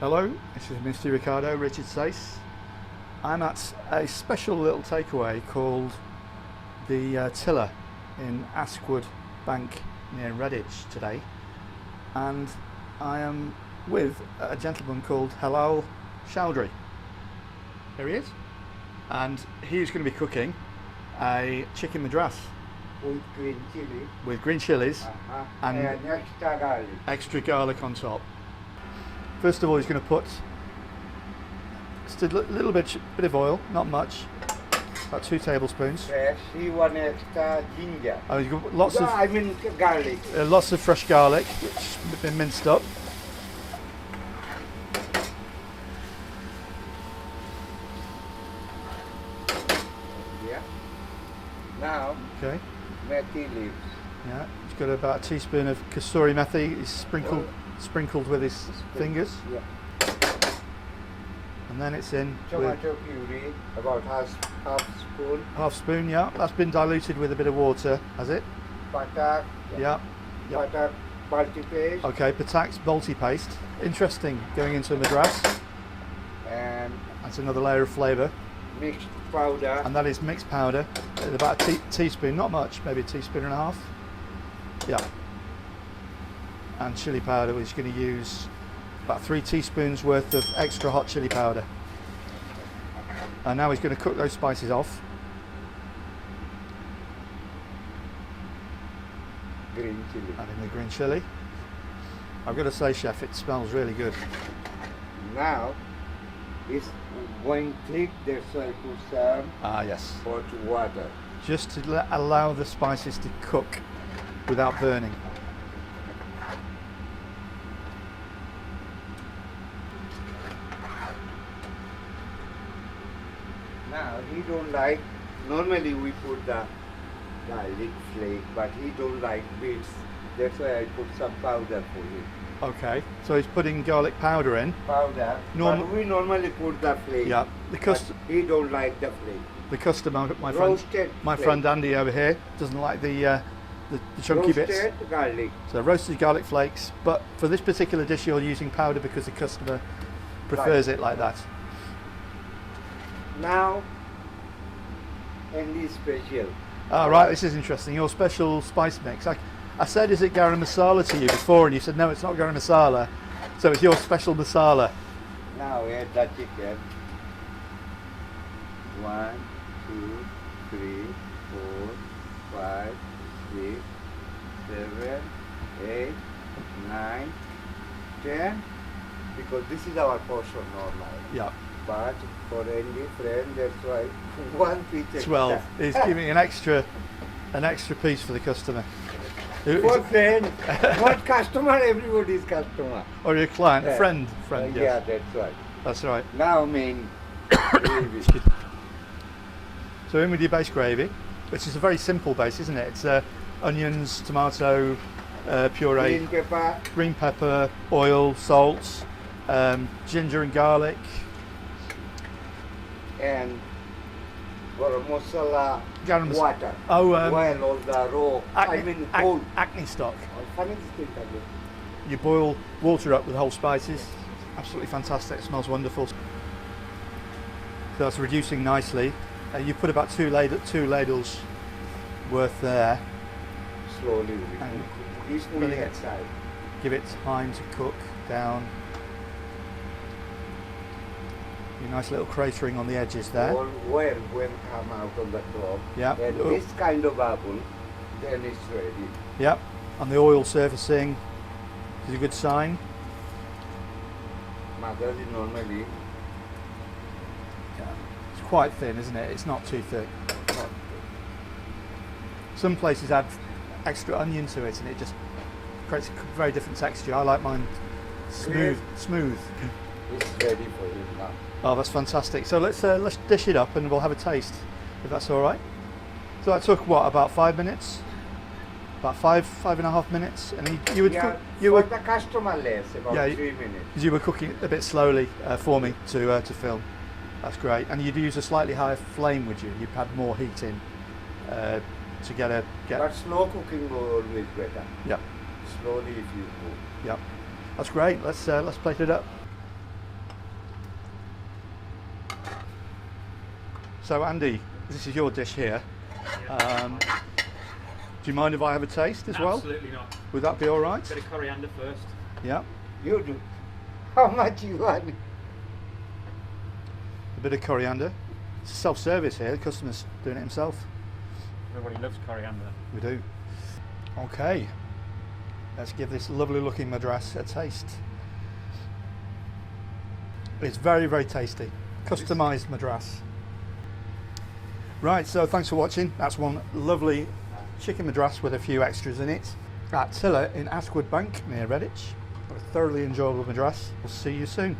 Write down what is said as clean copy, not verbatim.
Hello, this is Misty Ricardo, Richard Sace. I'm at a special little takeaway called the Tilla in Astwood Bank near Redditch today, and I am with a gentleman called Helal Chowdry. Here he is, and he's going to be cooking a chicken Madras with green chili. with green chilies And extra garlic. extra garlic on top. First of all, he's going to put just a little bit of oil, not much, about 2 tablespoons. Fresh, one extra ginger. Oh, you've got lots of Garlic. lots of fresh garlic, which has been minced up. Yeah. Now, Okay. methi leaves. Yeah, he's got about a teaspoon of kasuri methi. He's sprinkled with his fingers, Yeah. and then it's in with Tomato puree, about half spoon. half spoon. Yeah, that's been diluted with a bit of water, has it? Butter. Yeah. Butter, Balti paste. Okay, Patak's Balti paste. Interesting, going into a Madras. And That's another layer of flavour. mixed powder. And that is mixed powder, about a teaspoon, not much, maybe a teaspoon and a half. Yeah. And chili powder, we're just going to use about 3 teaspoons worth of extra hot chili powder. And now he's going to cook those spices off. Green chili. Adding the green chili. I've got to say, chef, it smells really good. Now, it's going thick, that's why I put some Yes. hot water. Just to allow the spices to cook without burning. Now, he don't like, normally we put the garlic flake, but he don't like bits. That's why I put some powder for him. Okay, so he's putting garlic powder in. Powder, but we normally put the flake. Yeah, but he don't like the flake. the customer, my Roasted friend Andy over here, doesn't like the chunky bits. Roasted garlic. So roasted garlic flakes, but for this particular dish you're using powder because the customer prefers it like that. Now, and this special. Ah, right, this is interesting. Your special spice mix. I said, is it garam masala to you before, and you said no, it's not garam masala. So it's your special masala. Now add the chicken. 1, 2, 3, 4, 5, 6, 7, 8, 9, 10. Because this is our portion normal. Yeah. But for any friend, that's why 1 piece extra. 12. He's giving an extra piece for the customer. For friend, not customer, everybody's customer. Or your client, Yeah. friend. Yeah, Yes. that's right. That's right. Now main gravy. So in with your base gravy, which is a very simple base, isn't it? It's onions, tomato, puree, Green pepper, green pepper, oil, salt, ginger and garlic. and garam masala, Garam masala. water. Oh, Boil all the raw, whole. acne stock. Funny thing again. You boil water up with whole spices. Absolutely fantastic. It smells wonderful. So that's reducing nicely. You put about 2 ladles worth there. Slowly. And He's putting moving it- outside. Give it time to cook down. Your nice little cratering on the edges there. All oil when come out of the top. Yeah. And this kind of bubble, then it's ready. Yep. And the oil surfacing is a good sign. Madras is normally Yeah. It's quite thin, isn't it? It's not too thick. Some places add extra onion to it and it just creates a very different texture. I like mine smooth. it's ready for you now. Oh, that's fantastic. So let's dish it up and we'll have a taste, if that's all right. So that took what, about 5 minutes? About 5.5 minutes, and you would Yeah, you for were the customer less, about Yeah, 3 minutes. you were cooking a bit slowly for me to film. That's great. And you'd use a slightly higher flame, would you? You'd had more heat in to get. But slow cooking always better. Yeah. Slowly if you cook. Yeah. That's great. Let's plate it up. So Andy, this is your dish here. Do you mind if I have a taste as well? Absolutely not. Would that be all right? Bit of coriander first. Yeah. You do. How much you want? A bit of coriander. It's self-service here. The customer's doing it himself. Everybody loves coriander. We do. Okay. Let's give this lovely looking Madras a taste. It's very, very tasty. Customised Madras. Right, so thanks for watching. That's one lovely chicken Madras with a few extras in it at Tilla in Astwood Bank near Redditch. A thoroughly enjoyable Madras. We'll see you soon.